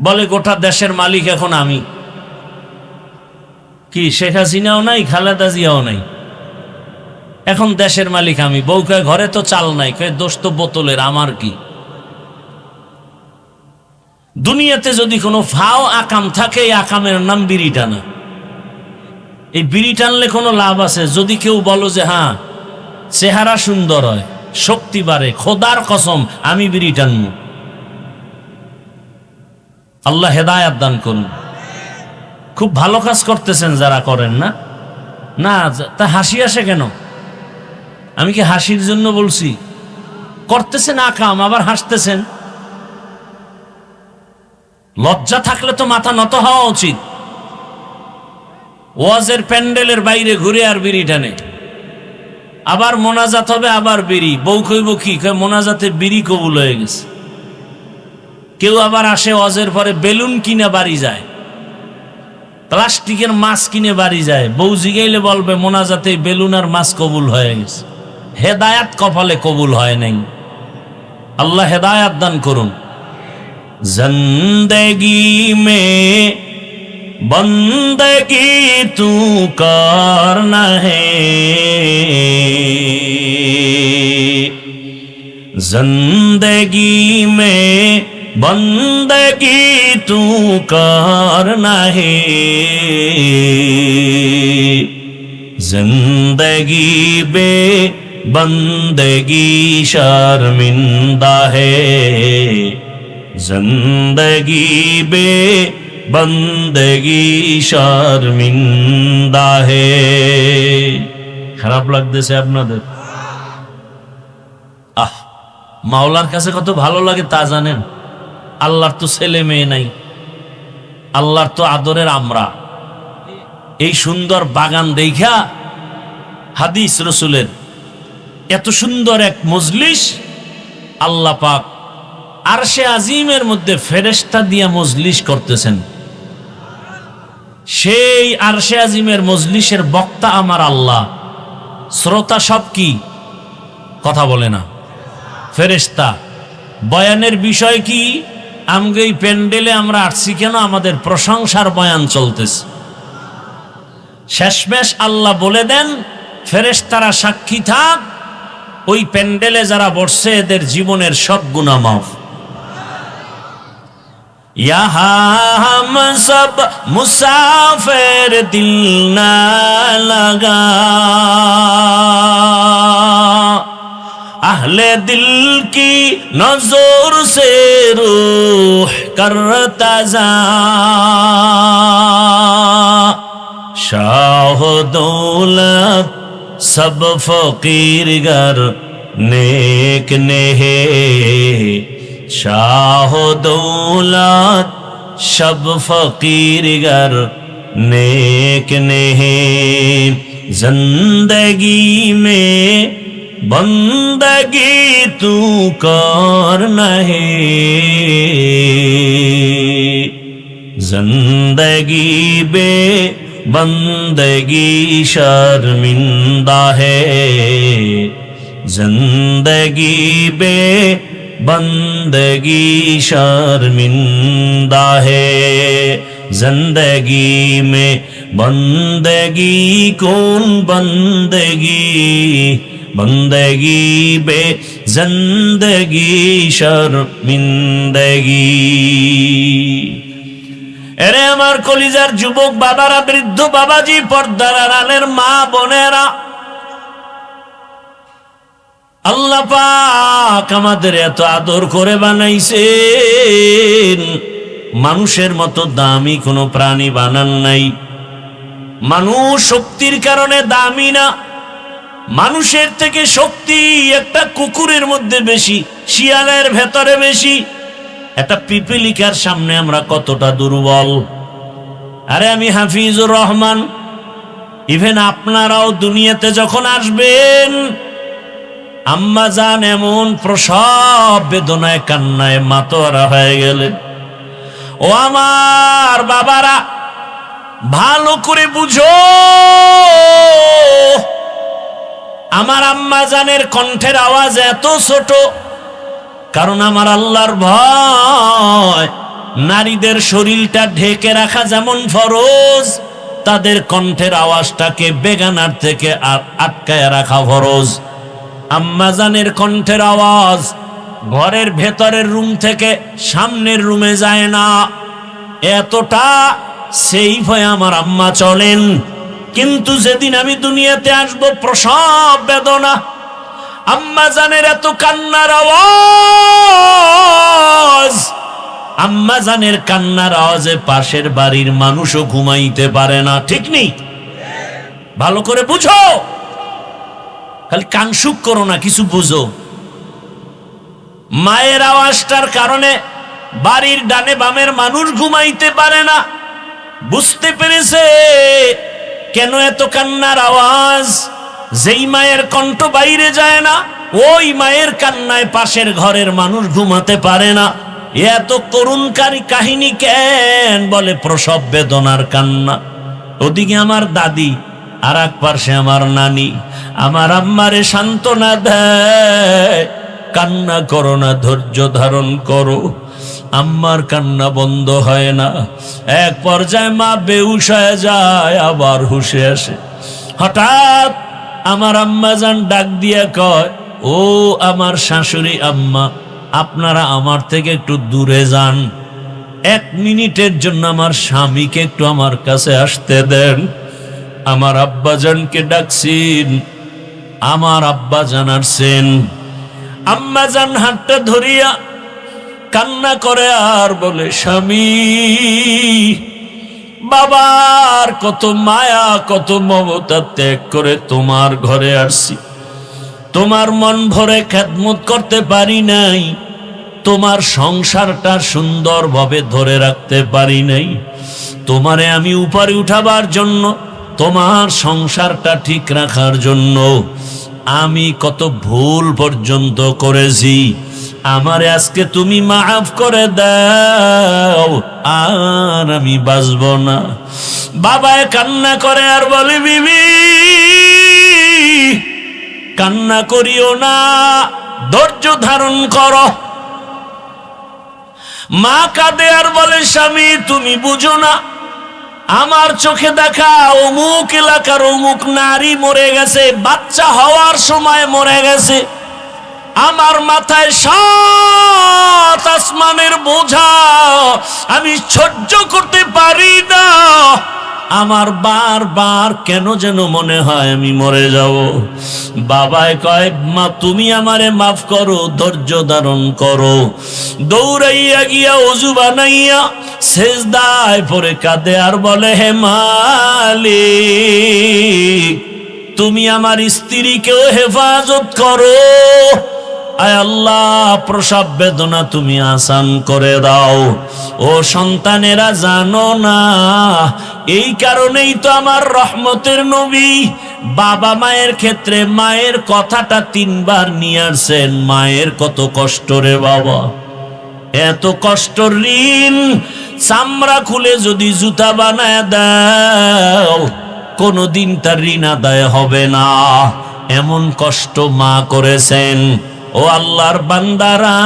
বলে গোটা দেশের মালিক এখন আমি। কি শেখ হাসিনাও নাই, খালেদা জিয়াও নাই, এখন দেশের মালিক আমি। বউ কয় ঘরে তো চাল নাই, কয় দোষ তো বোতলের, আমার কি? দুনিয়াতে যদি কোনো ফাও আকাম থাকে, এই আকামের নাম বিড়ি টানা। এই বিড়ি টানলে কোনো লাভ আছে? যদি কেউ বলো যে হ্যাঁ চেহারা সুন্দর হয়, শক্তি বাড়ে, খোদার কসম আমি বিড়ি টানব। আল্লাহ হেদায়াত দান করুন। খুব ভালো কাজ করতেছেন যারা করেন না, না তা হাসি আসে কেন? আমি কি হাসির জন্য বলছি? করতেছেন আকাম, আবার হাসতেছেন। লজ্জা থাকলে তো মাথা নত হওয়া উচিত। ওয়াজের প্যান্ডেলের বাইরে ঘুরে আর বিড়ি টানে, আবার মোনাজাত হবে, আবার বিড়ি। বউ কইব কি? মোনাজাতে বিড়ি কবুল হয়ে গেছে। কেউ আবার আসে ওয়াজের পরে বেলুন কিনে বাড়ি যায়, প্লাস্টিকের মাছ কিনে বাড়ি যায়। বউ জিগাইলে বলবে মোনাজাতে বেলুন আর মাছ কবুল হয়ে গেছে। হেদায়াত কপালে কবুল হয় নাই। আল্লাহ হেদায়াত দান করুন। জিন্দেগি মে বন্দগি তু করনা হে, জিন্দেগি মে বন্দগি তু করনা হে, जिंदगी बे बंदगी शर्मिंदा है, जिंदगी बे बंदगी शर्मिंदा है। খারাপ লাগতেছে আপনাদের? মাওলার কাছে কত ভালো লাগে তা জানেন? আল্লাহর তো ছেলে মেয়ে নাই, আল্লাহর তো আদরের আমরা। এই সুন্দর বাগান দেখা হাদিস রসুলের এত সুন্দর এক মজলিস আল্লাহ পাক আরশে আজিমের মধ্যে ফেরেশতা দিয়া মজলিস করতেছেন। সেই আরশে আজিমের মজলিসের বক্তা আমার আল্লাহ, শ্রোতা সব কি? কথা বলে না, ফেরেশতা। বয়ানের বিষয় কি? আমগে এই প্যান্ডেলে আমরা আসছি কেন? আমাদের প্রশংসার বয়ান চলতেছে। শেষমেশ আল্লাহ বলে দেন ফেরেশতারা সাক্ষী থাক, ওই প্যান্ডেলে যারা বসছে এদের জীবনের সব গুনাহ মাফ। ইহা হাম সব মুসাফির দিল না লাগা, আহলে দিল কি নজর সে রূহ করতা যা, शाह दौलत सब फकीर गर नेक नेहे, शाह दौलत सब फकीर गर नेक नेहे, जिंदगी में बंदगी तू कर नहे, जिंदगी बे बंदगी शर्मिंदा है, जिंदगी बे बंदगी शर्मिंदा है, जिंदगी में बंदगी कौन बंदगी, बंदगी बे जिंदगी शर्मिंदगी। এরে আমার কলিজার যুবক বাবারা, বৃদ্ধ বাবাজি, পর্দার আড়ালের মা বোনেরা, আল্লাহ পাক আমাদের এত আদর করে বানাইছেন, মানুষের মতো দামি কোনো প্রাণী বানান নাই। মানুষ শক্তির কারণে দামি না, মানুষের থেকে শক্তি একটা কুকুরের মধ্যে বেশি, শিয়ালের ভেতরে বেশি। একটা পিপিলিকার সামনে আমরা কতটা দুর্বল। আরে আমি হাফিজুর রহমান, ইভেন আপনারাও দুনিয়াতে যখন আসবেন, আম্মা জান এমন প্রসব বেদনায় কান্নায় মাতোয়ারা হয়ে গেলেন। ও আমার বাবারা, ভালো করে বুঝো, আমার আম্মা জানের কণ্ঠের আওয়াজ এত ছোট, কারণ আমার আল্লাহর ভয় নারীদের শরীরটা ঢেকে রাখা যেমন ফরজ, তাদের কণ্ঠের আওয়াজটাকে বেগানার থেকে আটকায় রাখা ফরজ। আম্মাজানের কণ্ঠের আওয়াজ ঘরের ভেতরের রুম থেকে সামনের রুমে যায় না, এতটা সেই ভয়ে আমার আম্মা চলেন। কিন্তু যেদিন আমি দুনিয়াতে আসব, প্রসব বেদনা, আম্মাজানের এত কান্নার আওয়াজ, আম্মাজানের কান্নার আওয়াজে পাশের বাড়ির মানুষও ঘুমাইতে পারে না। ঠিক নেই? ভালো করে বুঝো, খালি কানসুক করো না, কিছু বুঝো। মায়ের আওয়াজটার কারণে বাড়ির ডানে বামের মানুষ ঘুমাইতে পারে না। বুঝতে পেরেছে কেন এত কান্নার আওয়াজ? যেই মায়ের কণ্ঠ বাইরে যায় না, ওই মায়ের কান্নায় পাশের ঘরের মানুষ ঘুমাতে পারে না। এত করুণকারী কাহিনী কেন? বলে প্রসব বেদনার কান্না। ওদিকে আমার দাদি, আর এক পাশে আমার নানি আমার আম্মারে সান্ত্বনা দেয়, কান্না করো না, ধৈর্য ধারণ করো। আম্মার কান্না বন্ধ হয় না। এক পর্যায়ে মা বেহুশ হয়ে যায়, আবার হুশে আসে। হঠাৎ আমার আম্মা জান ডাক দিয়া কয়, ও আমার শাশুড়ি আম্মা, আপনারা আমার থেকে একটু দূরে যান, 1 মিনিটের জন্য আমার স্বামীকে একটু আমার কাছে আসতে দেন। আমার আব্বা জানকে ডাকছেন, আমার আব্বা জান আসছেন। আম্মা জান হাতটা ধরিয়া কান্না করে আর বলে, স্বামী, বাবার কত মায়া কত মমতা ত্যাগ করে তোমার ঘরে আসছি, তোমার মন ভরে খেদমত করতে পারি নাই, তোমার সংসারটা সুন্দরভাবে ধরে রাখতে পারি নাই। তোমারে আমি উপরে উঠাবার জন্য, তোমার সংসারটা ঠিক রাখার জন্য আমি কত ভুল পর্যন্ত করেছি। আমারে আজকে তুমি মাফ করে দাও, আর আমি বাঁচব না। বাবায় কান্না করে আর বলে, বিবি কান্না করিও না, ধৈর্য ধারণ করো। মা কাঁদে আর বলে, স্বামী তুমি বুঝো না, আমার চোখে দেখা অমুক এলাকার অমুক নারী মরে গেছে, বাচ্চা হওয়ার সময় মরে গেছে। আমার মাথায় 7 আসমানের বোঝা, আমি সহ্য করতে পারি না। আমার বারবার কেন যেন মনে হয় আমি মরে যাব। বাবায় কয়, মা তুমি আমারে মাফ করো, ধৈর্য ধারণ করো। দৌড়াইয়া গিয়া ওযু বানাইয়া সেজদায় পড়ে কাঁদে আর বলে, হে মালিক, তুমি আমার স্ত্রীকেও হেফাজত করো। আয় আল্লাহ, প্রসব বেদনা তুমি আসান করে দাও। ও সন্তানেরা, জানো না, এই কারণেই তো আমার রহমতের নবী বাবা মায়ের ক্ষেত্রে মায়ের কথাটা 3 বার নিয়ে আসছেন। মায়ের কত কষ্ট রে বাবা, এত কষ্ট ঋণ চামড়া খুলে যদি জুতা বানায় দাও, কোনদিন তার ঋণ আদায় হবে না। এমন কষ্ট মা করেছেন। ও আল্লাহর বান্দারা,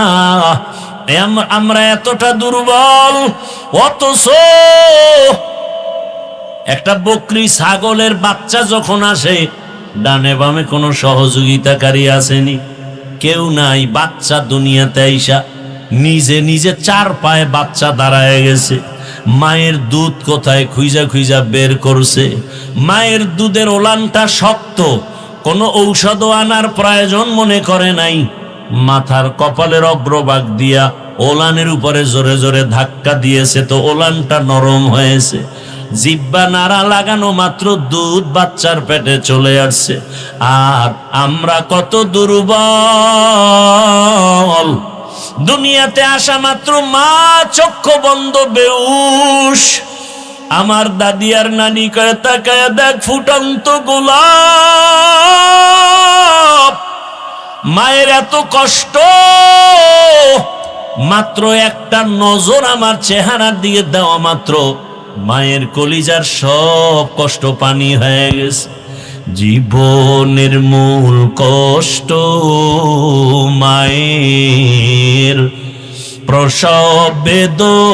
আমরা এতটা দুর্বল, অথচ একটা বকরি ছাগলের বাচ্চা যখন আসে, ডানে বামে কোনো সহযোগিতাকারী আসেনি, কেউ নাই। বাচ্চা দুনিয়াতে আইসা নিজে নিজে 4 পায়ে বাচ্চা দাঁড়ায় গেছে। মায়ের দুধ কোথায় খুঁজা খুঁজা বের করছে। মায়ের দুধের ওলানটা শক্ত, কোনো ঔষধও আনার প্রয়োজন মনে করে নাই। মাথার কপালের অগ্রভাগ দিয়া ওলানের উপরে জোরে জোরে ধাক্কা দিয়েছে, তো ওলানটা নরম হয়েছে। জিব্বা নাড়া লাগানো মাত্র দুধ বাচ্চার পেটে চলে আসছে। আর আমরা কত দুর্বল, দুনিয়াতে আসা মাত্র মা চক্ষু বন্ধ বেহুশ। আমার দাদি আর নানি কয়ে, তাকায় দেখ ফুটন্ত গোলাপ। মায়ের এত কষ্ট, মাত্র একটা নজর আমার চেহারার দিকে দেওয়া মাত্র মায়ের কলিজার সব কষ্ট পানি হয়ে গেছে। জীবনের মূল কষ্ট মায়ের, প্রসব বেদনায়।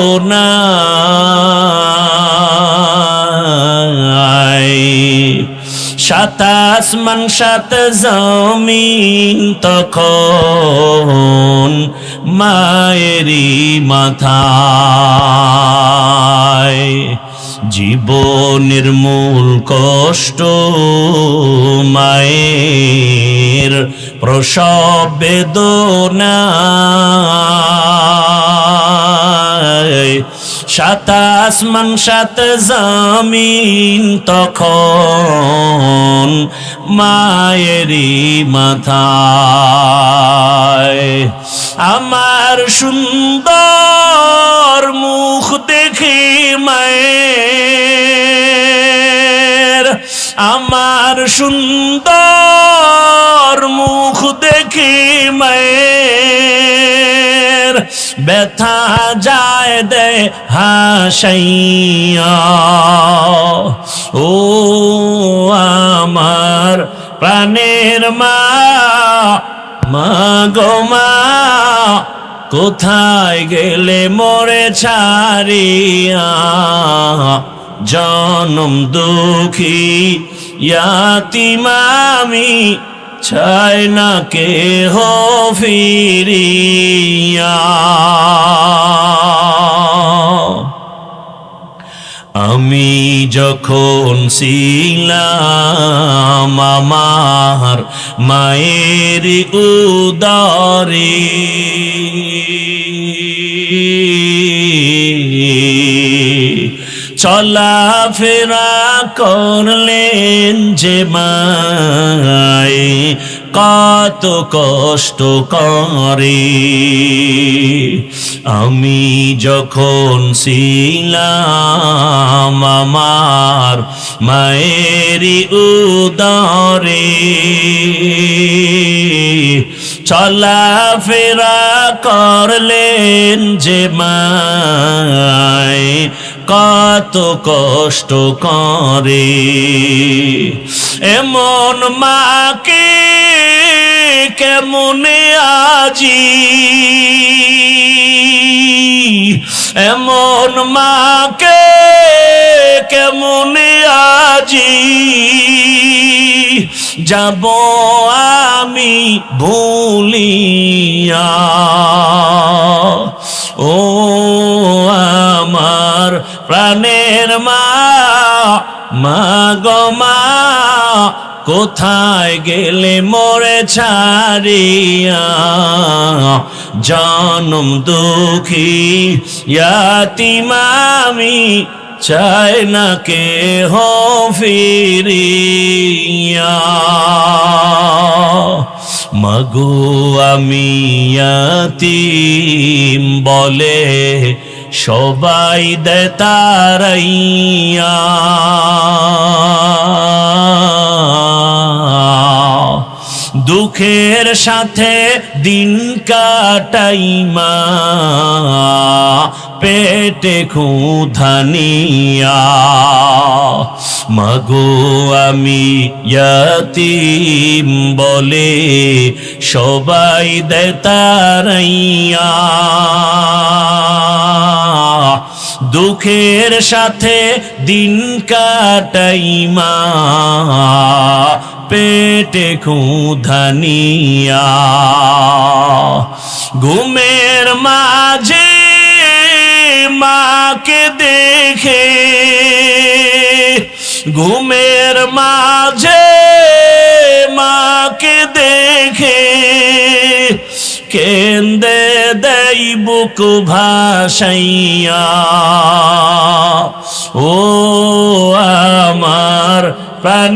সাত আসমান সাত জমিন তখন মায়েরই মাথায়। জীবনের মূল কষ্ট মায়ের প্রসব বেদনায়। সাত আসমান সাত জমিন তখন মায়েরই মাথায়। আমার সুন্দর মুখ দেখে মায়ের, আমার সুন্দর মুখ দেখে মায়ের ব্যথা যায় দে হাসাইয়া। ও আমার প্রাণের মা, মা গো মা, কোথায় গেলে মোরে ছাড়িয়া? জনম দুঃখী ইয়াতীম আমি, চাই না কেহ ফিরিয়া। আমি যখন ছিলাম আমার মায়ের উদরে, চলাফেরা করলেন যে মায় কত কষ্ট করে। আমি যখন ছিলাম আমার মায়েরই উদরে, চলাফেরা করলেন যে মায় কত কষ্ট করে। এমন মাকে কেমনে আজি, এমন মাকে কেমনে আজি যাব আমি ভুলিয়া। ও আমার প্রাণের মা, মা গো মা, কোথায় গেলে মোরে ছাড়িয়া? জনম দুঃখী ইয়াতীম আমি, চাই না কেহ ফিরিয়া। মাগো আমি ইয়াতীম বলে সবাই দে তারাইয়া। দুঃখের সাথে দিন কাটাই মা, পেটে ক্ষুধা নিয়া। মাগো আমি ইয়াতীম বলে সবাই দে তারাইয়া। দুঃখের সাথে দিন কাটাই মা, পেটে ক্ষুধা নিয়া। ঘুমের মাঝে মাকে দেখে, ঘুমের মাঝে মাকে দেখে কেন্দে দেই বুক ভাসাইয়া। ও আমার প্রাণে